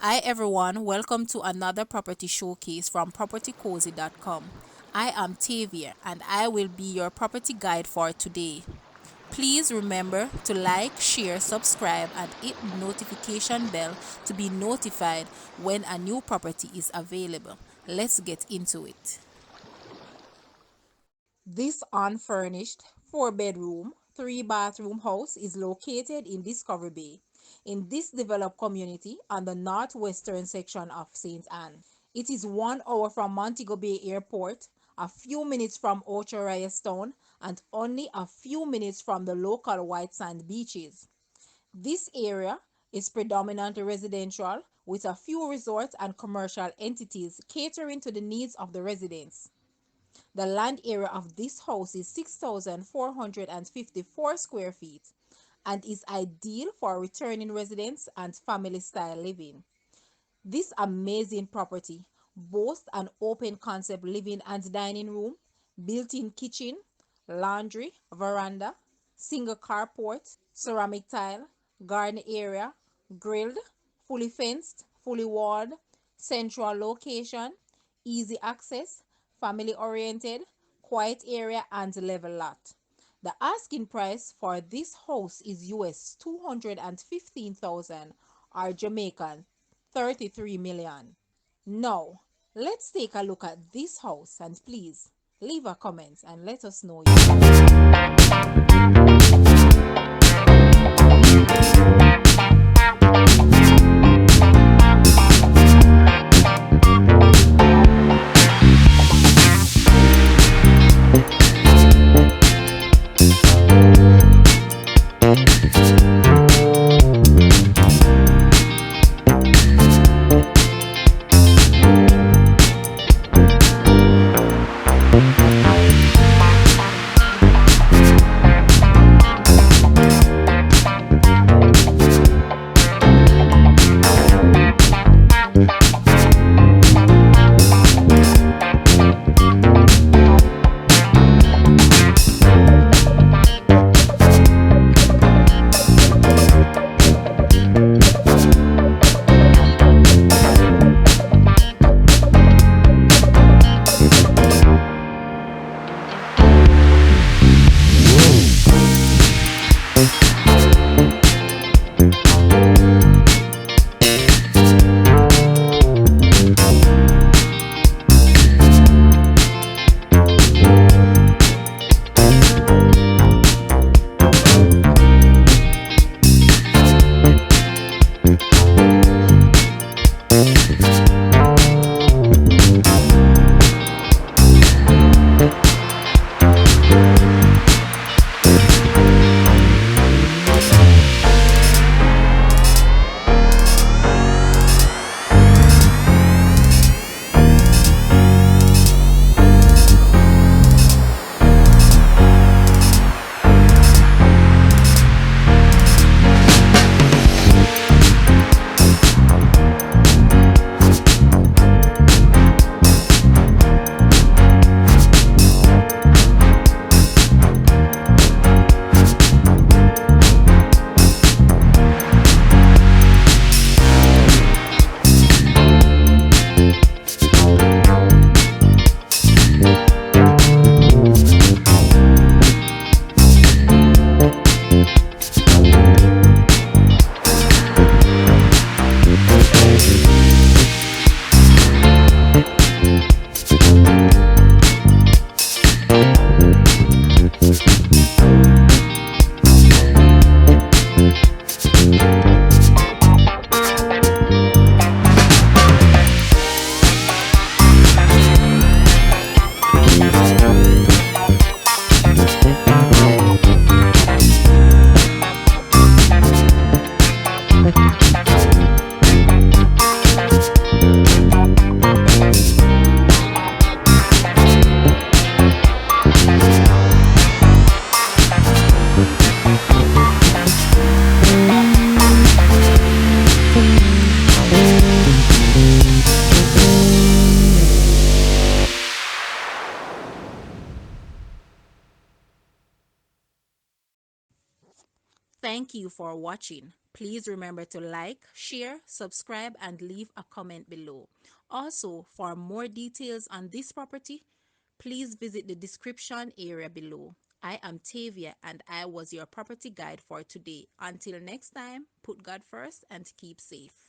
Hi everyone, welcome to another property showcase from propertycozy.com. I am Tavia and I will be your property guide for today. Please remember to like, share, subscribe and hit the notification bell to be notified when a new property is available. Let's get into it. This unfurnished 4-bedroom, 3-bathroom house is located in Discovery Bay in this developed community on the northwestern section of St. Anne. It is 1 hour from Montego Bay Airport, a few minutes from Ocho Stone, and only a few minutes from the local white sand beaches. This area is predominantly residential with a few resort and commercial entities catering to the needs of the residents. The land area of this house is 6,454 square feet and is ideal for returning residents and family style living. This amazing property boasts an open concept living and dining room, built-in kitchen, laundry, veranda, single carport, ceramic tile, garden area, grilled, fully fenced, fully walled, central location, easy access, family oriented, quiet area and level lot. The asking price for this house is US 215,000 or Jamaican 33 million. Now, let's take a look at this house and please leave a comment and let us know Thank you for watching. Please remember to like, share, subscribe, and leave a comment below. Also, for more details on this property, please visit the description area below. I am Tavia and I was your property guide for today. Until next time, put God first and keep safe.